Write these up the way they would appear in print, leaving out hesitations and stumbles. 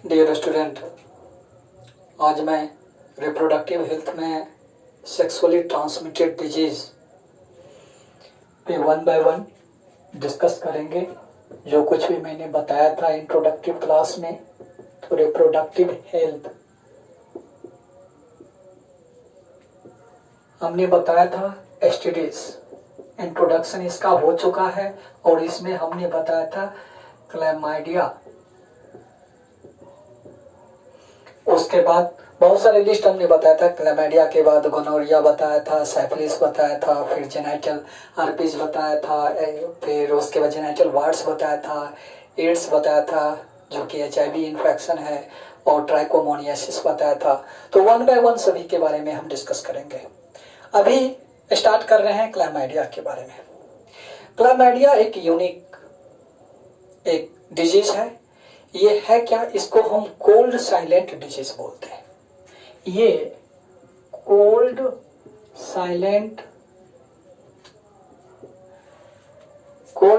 Dear student, आज मैं reproductive health में सेक्सुअली ट्रांसमिटेड डिजीज पे वन बाय वन डिस्कस करेंगे। जो कुछ भी मैंने बताया था इंट्रोडक्टिव क्लास में, तो रिप्रोडक्टिव हेल्थ हमने बताया था एसटीडीज, इंट्रोडक्शन इसका हो चुका है। और इसमें हमने बताया था क्लैमाइडिया, उसके बाद बहुत सारे लिस्ट हमने बताया था। क्लैमाइडिया के बाद गोनोरिया बताया था, साइफिलिस बताया था, फिर जेनाइटल हर्पीज बताया था, फिर उसके बाद जेनाइटल वार्ड्स बताया था, एड्स बताया था जो कि एचआईवी इन्फेक्शन है, और ट्राइकोमोनियासिस बताया था। तो वन बाय वन सभी के बारे में हम डिस्कस करेंगे। अभी स्टार्ट कर रहे हैं क्लैमाइडिया के बारे में। क्लैमाइडिया एक यूनिक एक डिजीज है। ये है क्या? इसको हम कोल्ड साइलेंट डिजीज बोलते हैं। ये कोल्ड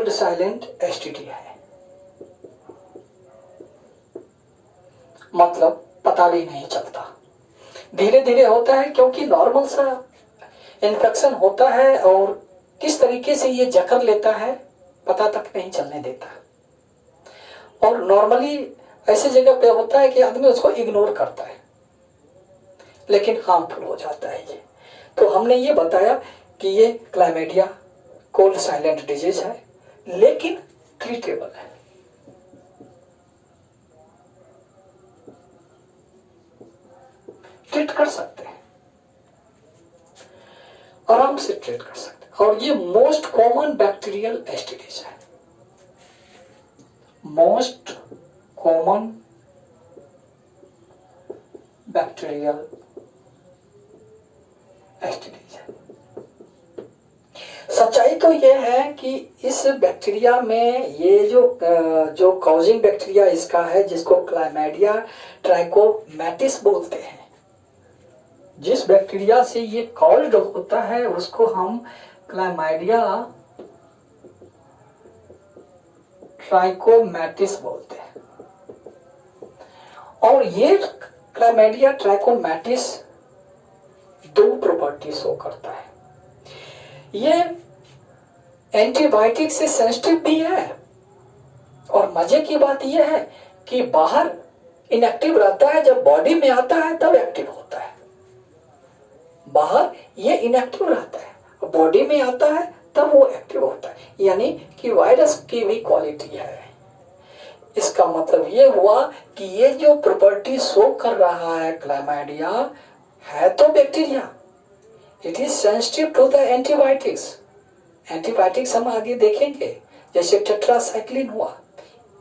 साइलेंट एसटीडी है। मतलब पता भी नहीं चलता, धीरे धीरे होता है, क्योंकि नॉर्मल सा इन्फेक्शन होता है और किस तरीके से ये जकड़ लेता है पता तक नहीं चलने देता। और नॉर्मली ऐसी जगह पे होता है कि आदमी उसको इग्नोर करता है, लेकिन हार्मफुल हो जाता है ये। तो हमने ये बताया कि ये क्लैमाइडिया कोल्ड साइलेंट डिजीज है, लेकिन ट्रीटेबल है। ट्रीट कर सकते हैं, आराम से ट्रीट कर सकते हैं। और ये मोस्ट कॉमन बैक्टीरियल एसटीडीज है। मोस्ट कॉमन बैक्टीरियल एसटीडीज है। सच्चाई तो यह है कि इस बैक्टीरिया में ये जो कॉजिंग बैक्टीरिया इसका है, जिसको क्लैमाइडिया ट्राइकोमैटिस बोलते हैं, जिस बैक्टीरिया से ये कॉल्ड होता है उसको हम क्लैमाइडिया ट्राइकोमैटिस बोलते हैं। और ये क्लैमाइडिया ट्राइकोमैटिस दो प्रॉपर्टी शो करता है। ये एंटीबायोटिक से सेंसिटिव भी है, और मजे की बात यह है कि बाहर इनएक्टिव रहता है, जब बॉडी में आता है तब एक्टिव होता है। बाहर ये इनएक्टिव रहता है, बॉडी में आता है तब वो एक्टिव होता है। यानी कि वायरस की भी क्वालिटी है। इसका मतलब ये हुआ कि ये जो प्रॉपर्टी शो कर रहा है क्लैमाइडिया है तो bacteria, it is sensitive to the antibiotics. Antibiotics हम आगे देखेंगे, जैसे टेट्रासाइक्लिन हुआ,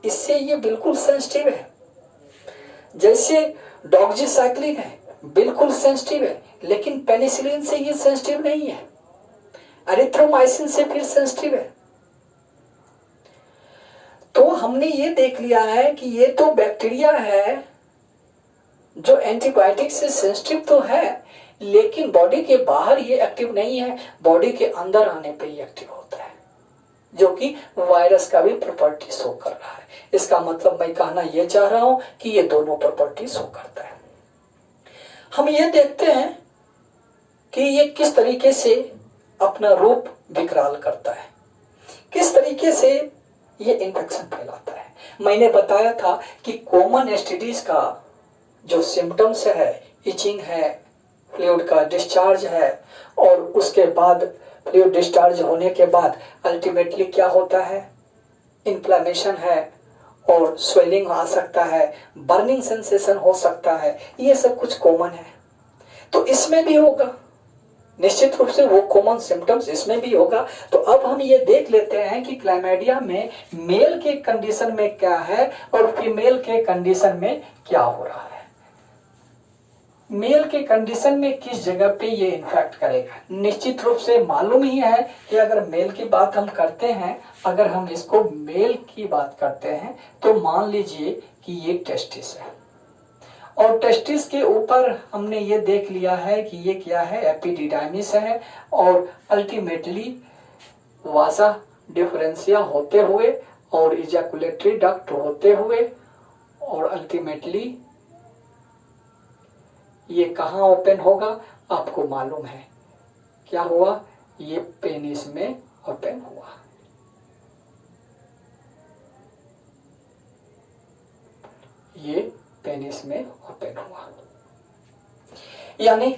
इससे ये बिल्कुल सेंसिटिव है। जैसे डॉक्सीसाइक्लिन है, बिल्कुल सेंसिटिव है, लेकिन पेनिसिलिन से ये सेंसिटिव नहीं है। एरिथ्रोमाइसिन से फिर सेंसिटिव है। तो हमने ये देख लिया है कि ये तो बैक्टीरिया है जो एंटीबायोटिक से सेंसिटिव तो है, लेकिन बॉडी के बाहर ये एक्टिव नहीं है, बॉडी के अंदर आने पे ये एक्टिव होता है, जो कि वायरस का भी प्रॉपर्टी शो कर रहा है। इसका मतलब मैं कहना ये चाह रहा हूं कि ये दोनों प्रॉपर्टी शो करता है। हम ये देखते हैं कि ये किस तरीके से अपना रूप विकराल करता है, किस तरीके से ये इन्फेक्शन फैलाता है। मैंने बताया था कि कॉमन एसटीडीज का जो सिम्टम्स है, इचिंग है, फ्लूइड का डिस्चार्ज है, और उसके बाद फ्लूइड डिस्चार्ज होने के बाद अल्टीमेटली क्या होता है, इन्फ्लेमेशन है, और स्वेलिंग आ सकता है, बर्निंग सेंसेशन हो सकता है। ये सब कुछ कॉमन है, तो इसमें भी होगा। निश्चित रूप से वो कॉमन सिम्टम्स इसमें भी होगा। तो अब हम ये देख लेते हैं कि क्लैमाइडिया में मेल के कंडीशन में क्या है और फीमेल के कंडीशन में क्या हो रहा है। मेल के कंडीशन में किस जगह पे ये इन्फेक्ट करेगा। निश्चित रूप से मालूम ही है कि अगर मेल की बात हम करते हैं, अगर हम इसको मेल की बात करते हैं, तो मान लीजिए कि ये टेस्टिस है, और टेस्टिस के ऊपर हमने ये देख लिया है कि ये क्या है, एपिडिडाइमिस है, और अल्टीमेटली वासा डिफरेंशिया होते हुए और इजैकुलेटरी डक्ट होते हुए और अल्टीमेटली ये कहाँ ओपन होगा आपको मालूम है, क्या हुआ, ये पेनिस में ओपन हुआ। ये पेनिस में ओपन हुआ, यानी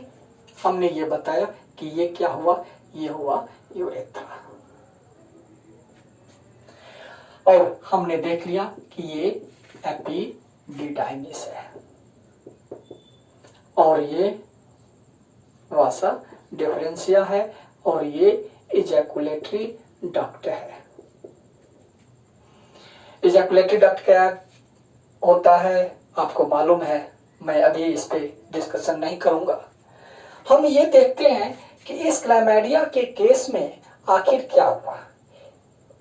हमने ये बताया कि ये क्या हुआ, ये हुआ यूरेथ्रा। और हमने देख लिया कि ये एपिडिडाइमिस है और ये वासा डिफरेंशिया है और ये इजैकुलेटरी डक्ट है। इजैकुलेटरी डक्ट क्या होता है आपको मालूम है, मैं अभी इस पे डिस्कशन नहीं करूंगा। हम ये देखते हैं कि इस क्लैमिडिया के केस में आखिर क्या हुआ।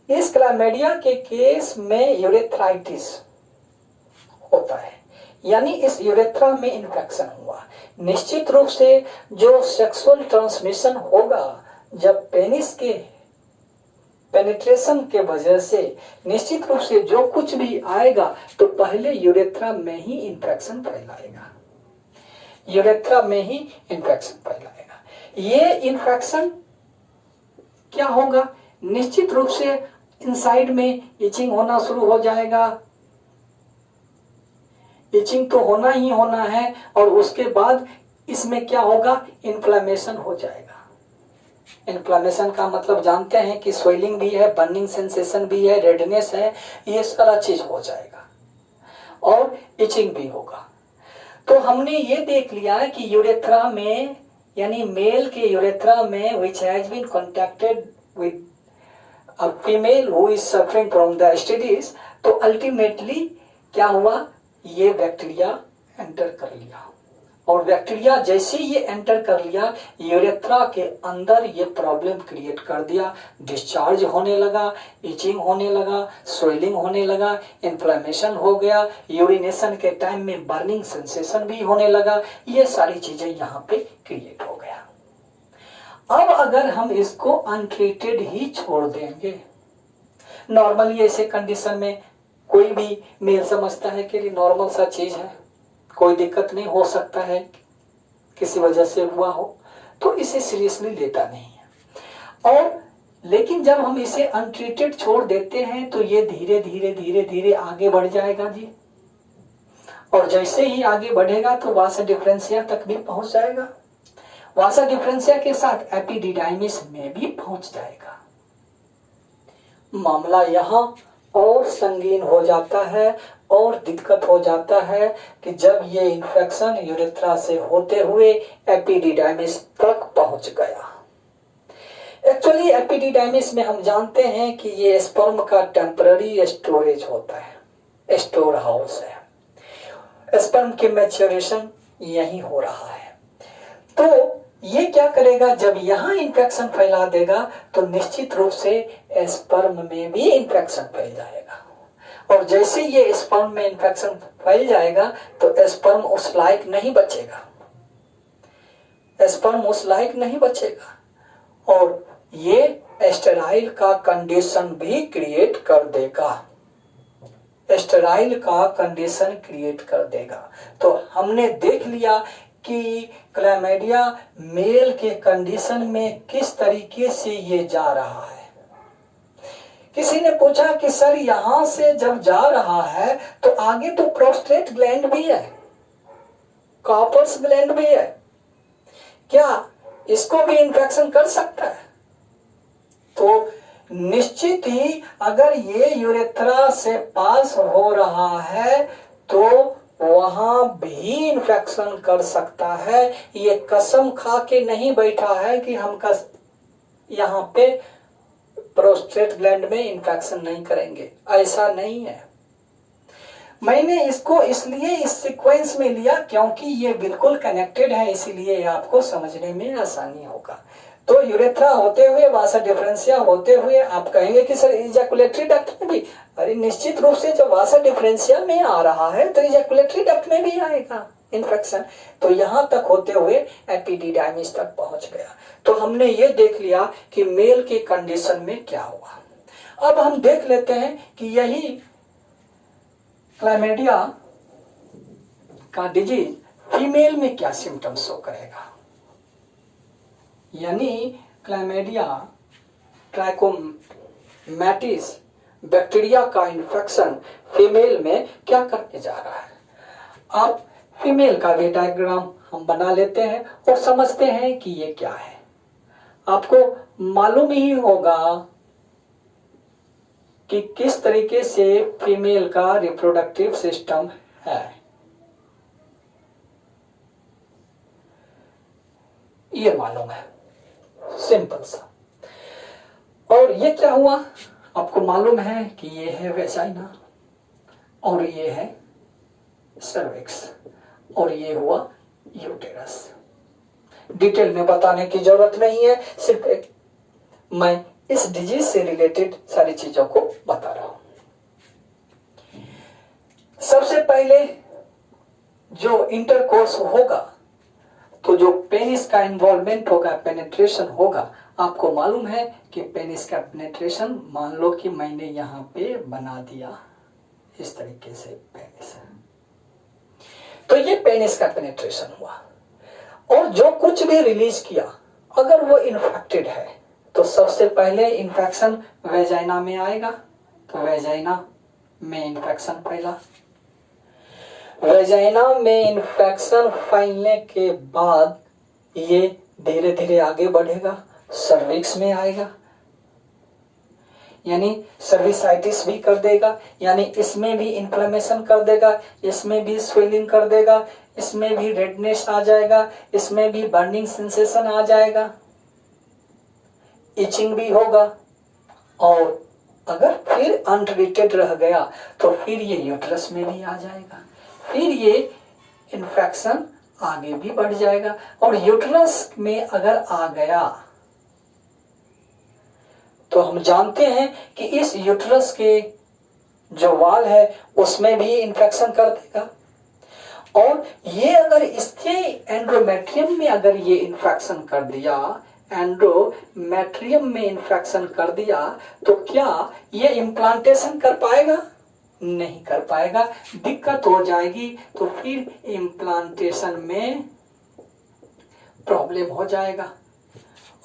इस क्लैमिडिया के केस में यूरेथ्राइटिस होता है, यानी इस यूरेथ्रा में इन्फेक्शन हुआ। निश्चित रूप से जो सेक्सुअल ट्रांसमिशन होगा जब पेनिस के पेनिट्रेशन के वजह से, निश्चित रूप से जो कुछ भी आएगा तो पहले यूरेथ्रा में ही इन्फेक्शन फैलाएगा, यूरेथ्रा में ही इन्फेक्शन फैलाएगा। ये इन्फेक्शन क्या होगा, निश्चित रूप से इनसाइड में इचिंग होना शुरू हो जाएगा। इचिंग तो होना ही होना है और उसके बाद इसमें क्या होगा, इन्फ्लेमेशन हो जाएगा। इन्फ्लेमेशन का मतलब जानते हैं कि स्वेलिंग भी है, बर्निंग सेंसेशन भी है, रेडनेस है, ये सारा चीज हो जाएगा और इचिंग भी होगा। तो हमने ये देख लिया कि यूरेथ्रा में, यानी मेल के यूरेथ्रा में which has been contacted with a female who is suffering from the STDs, तो अल्टीमेटली क्या हुआ, ये बैक्टीरिया एंटर कर लिया और बैक्टीरिया जैसे ये एंटर कर लिया यूरेथ्रा के अंदर ये प्रॉब्लम क्रिएट कर दिया। डिस्चार्ज होने लगा, इचिंग होने लगा, स्वेलिंग होने लगा, इन्फ्लेमेशन हो गया, यूरिनेशन के टाइम में बर्निंग सेंसेशन भी होने लगा। ये सारी चीजें यहाँ पे क्रिएट हो गया। अब अगर हम इसको अनट्रीटेड ही छोड़ देंगे, नॉर्मली ऐसे कंडीशन में कोई भी मेल समझता है कि नॉर्मल सा चीज है, कोई दिक्कत नहीं हो सकता है, किसी वजह से हुआ हो, तो इसे सीरियसली लेता नहीं है। और लेकिन जब हम इसे अनट्रीटेड छोड़ देते हैं तो ये धीरे धीरे धीरे धीरे आगे बढ़ जाएगा जी, और जैसे ही आगे बढ़ेगा तो वासा डिफरेंशिया तक भी पहुंच जाएगा, वासा डिफरेंशिया के साथ एपिडिडाइमिस में भी पहुंच जाएगा। मामला यहाँ और संगीन हो जाता है और दिक्कत हो जाता है कि जब ये इन्फेक्शन यूरेथ्रा से होते हुए एपिडिडाइमिस तक पहुंच गया। एक्चुअली एपिडिडाइमिस में हम जानते हैं कि ये स्पर्म का टेम्पररी स्टोरेज होता है, स्टोर हाउस है, स्पर्म की मैच्योरेशन यही हो रहा है। तो ये क्या करेगा, जब यहाँ इन्फेक्शन फैला देगा तो निश्चित रूप से स्पर्म में भी इन्फेक्शन फैल जाएगा, और जैसे ये स्पर्म में इन्फेक्शन फैल जाएगा तो स्पर्म उस लायक नहीं बचेगा, स्पर्म उस लायक नहीं बचेगा और ये स्टेराइल का कंडीशन भी क्रिएट कर देगा, स्टेराइल का कंडीशन क्रिएट कर देगा। तो हमने देख लिया कि क्लैमिडिया मेल के कंडीशन में किस तरीके से ये जा रहा है। किसी ने पूछा कि सर यहां से जब जा रहा है तो आगे तो प्रोस्टेट ग्लैंड भी है, कॉपर्स ग्लैंड भी है, क्या इसको भी इन्फेक्शन कर सकता है? तो निश्चित ही अगर ये यूरेथ्रा से पास हो रहा है तो वहां भी इन्फेक्शन कर सकता है। ये कसम खा के नहीं बैठा है कि हम यहाँ पे प्रोस्टेट ग्लैंड में इन्फेक्शन नहीं करेंगे, ऐसा नहीं है। मैंने इसको इसलिए इस सीक्वेंस में लिया क्योंकि ये बिल्कुल कनेक्टेड है, इसीलिए आपको समझने में आसानी होगा। तो यूरेथ्रा होते हुए, वासा डिफरेंशिया होते हुए, आप कहेंगे कि सर इजैकुलेटरी डक्ट में भी, अरे निश्चित रूप से जब वासा डिफरेंशिया में आ रहा है तो इजैकुलेटरी डक्ट में भी आएगा इन्फेक्शन। तो यहां तक होते हुए एपिडिडाइमिस तक पहुंच गया। तो हमने ये देख लिया कि मेल के कंडीशन में क्या हुआ। अब हम देख लेते हैं कि यही क्लैमिडिया का डिजीज फीमेल में क्या सिम्टम्स शो करेगा, यानी क्लैमिडिया ट्राइकोमैटिस बैक्टीरिया का इन्फेक्शन फीमेल में क्या करने जा रहा है। आप फीमेल का भी डायग्राम हम बना लेते हैं और समझते हैं कि ये क्या है। आपको मालूम ही होगा कि किस तरीके से फीमेल का रिप्रोडक्टिव सिस्टम है। ये मालूम है, सिंपल सा। और ये क्या हुआ, आपको मालूम है कि ये है वेजाइना और ये है सर्विक्स और ये हुआ यूटेरस। डिटेल में बताने की जरूरत नहीं है, सिर्फ मैं इस डिजीज से रिलेटेड सारी चीजों को बता रहा हूं। सबसे पहले जो इंटरकोर्स होगा तो जो पेनिस का इन्वॉल्वमेंट होगा, पेनिट्रेशन होगा। आपको मालूम है कि पेनिस का पेनिट्रेशन, मान लो कि मैंने यहां पे बना दिया इस तरीके से पेनिस, तो ये पेनिस का पेनिट्रेशन हुआ और जो कुछ भी रिलीज किया अगर वो इन्फेक्टेड है तो सबसे पहले इन्फेक्शन वेजाइना में आएगा। तो वेजाइना में इन्फेक्शन फैला, वेजाइना में इन्फेक्शन फैलने के बाद ये धीरे धीरे आगे बढ़ेगा, सर्विक्स में आएगा, यानी सर्विसाइटिस भी कर देगा, यानी इसमें भी इन्फ्लेमेशन कर देगा, इसमें भी स्वेलिंग कर देगा, इसमें भी रेडनेस आ जाएगा, इसमें भी बर्निंग सेंसेशन आ जाएगा, इचिंग भी होगा। और अगर फिर अनट्रीटेड रह गया तो फिर ये यूट्रस में भी आ जाएगा, फिर ये इन्फेक्शन आगे भी बढ़ जाएगा। और यूट्रस में अगर आ गया तो हम जानते हैं कि इस यूट्रस के जो वाल है उसमें भी इन्फेक्शन कर देगा। और ये अगर इसके एंड्रोमेट्रियम में अगर ये इन्फेक्शन कर दिया, एंड्रोमेट्रियम में इन्फेक्शन कर दिया, तो क्या ये इम्प्लांटेशन कर पाएगा? नहीं कर पाएगा, दिक्कत हो जाएगी। तो फिर इम्प्लांटेशन में प्रॉब्लम हो जाएगा।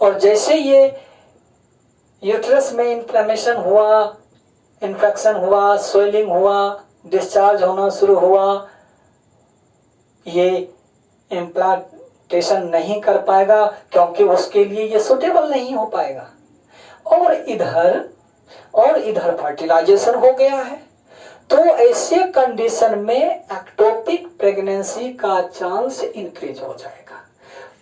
और जैसे ये यूट्रस में इन्फ्लेमेशन हुआ, इन्फेक्शन हुआ, स्वेलिंग हुआ, डिस्चार्ज होना शुरू हुआ, ये इम्प्लांटेशन नहीं कर पाएगा क्योंकि उसके लिए ये सुटेबल नहीं हो पाएगा। और इधर फर्टिलाइजेशन हो गया है। तो ऐसे कंडीशन में एक्टोपिक प्रेगनेंसी का चांस इंक्रीज हो जाएगा।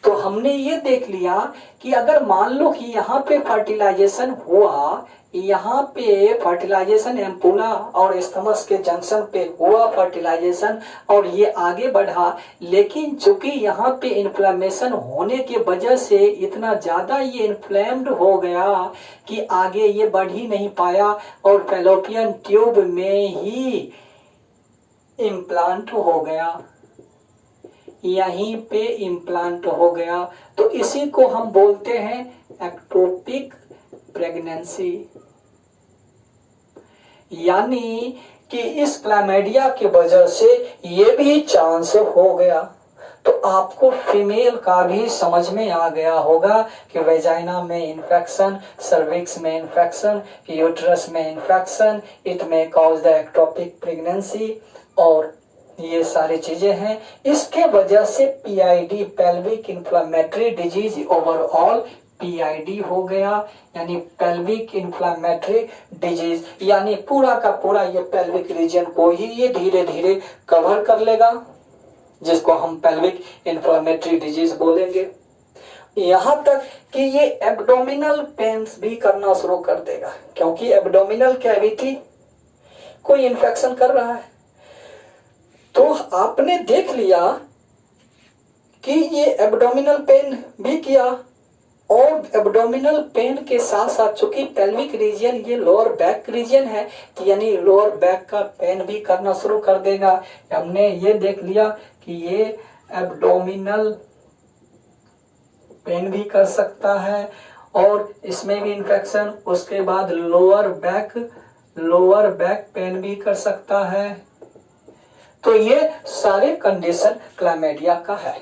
तो हमने ये देख लिया कि अगर मान लो कि यहाँ पे फर्टिलाइजेशन हुआ, यहाँ पे फर्टिलाइजेशन एम्पुला और एस्थमस के जंक्शन पे हुआ फर्टिलाइजेशन और ये आगे बढ़ा, लेकिन चूंकि यहाँ पे इन्फ्लेमेशन होने के वजह से इतना ज्यादा ये इन्फ्लेम्ड हो गया कि आगे ये बढ़ ही नहीं पाया और फैलोपियन ट्यूब में ही इम्प्लांट हो गया, यहीं पे इम्प्लांट हो गया। तो इसी को हम बोलते हैं एक्टोपिक प्रेगनेंसी। यानी कि इस क्लैमिडिया की वजह से ये भी चांस हो गया। तो आपको फीमेल का भी समझ में आ गया होगा कि वेजाइना में इन्फेक्शन, सर्विक्स में इन्फेक्शन, यूट्रस में इन्फेक्शन, इट में कॉज द एक्टोपिक प्रेगनेंसी और ये सारी चीजें हैं। इसके वजह से PID, pelvic inflammatory disease, overall PID हो गया, यानी पेल्विक इन्फ्लेमेटरी डिजीज, यानी पूरा का पूरा ये पेल्विक रीजन को ही ये धीरे धीरे कवर कर लेगा, जिसको हम पेल्विक इन्फ्लेमेटरी डिजीज बोलेंगे। यहां तक कि ये एब्डोमिनल पेन्स भी करना शुरू कर देगा, क्योंकि एब्डोमिनल कैविटी कोई इन्फेक्शन कर रहा है। तो आपने देख लिया कि ये एब्डोमिनल पेन भी किया और एब्डोमिनल पेन के साथ साथ चूंकि पेल्विक रीजन ये लोअर बैक रीजन है, यानी लोअर बैक का पेन भी करना शुरू कर देगा। हमने ये देख लिया कि ये एब्डोमिनल पेन भी कर सकता है और इसमें भी इन्फेक्शन। उसके बाद लोअर बैक पेन भी कर सकता है। तो ये सारे कंडीशन क्लैमिडिया का है।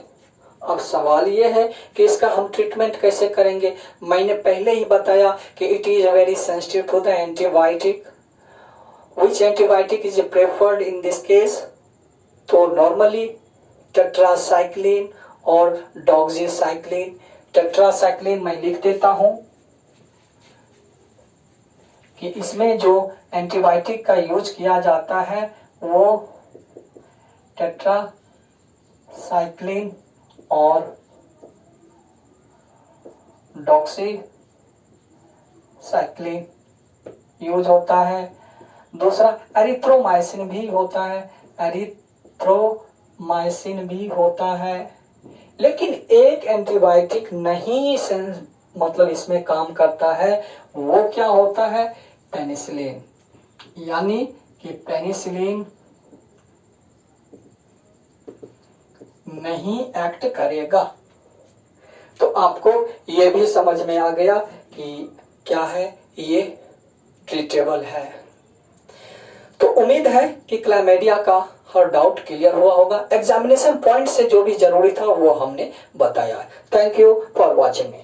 अब सवाल ये है कि इसका हम ट्रीटमेंट कैसे करेंगे। मैंने पहले ही बताया कि it is very sensitive to the antibiotic. Which antibiotic is preferred in this case? तो नॉर्मली टेट्रासाइक्लिन और डॉक्सीसाइक्लिन। टेट्रासाइक्लिन मैं लिख देता हूं कि इसमें जो एंटीबायोटिक का यूज किया जाता है वो टेट्रासाइक्लिन और डॉक्सीसाइक्लिन यूज होता है। दूसरा एरिथ्रोमाइसिन भी होता है, एरिथ्रोमाइसिन भी होता है। लेकिन एक एंटीबायोटिक नहीं मतलब इसमें काम करता है, वो क्या होता है? पेनिसिलिन। यानी कि पेनिसिलिन नहीं एक्ट करेगा। तो आपको ये भी समझ में आ गया कि क्या है, ये ट्रीटेबल है। तो उम्मीद है कि क्लैमिडिया का हर डाउट क्लियर हुआ होगा। एग्जामिनेशन पॉइंट से जो भी जरूरी था वो हमने बताया। Thank you for watching me.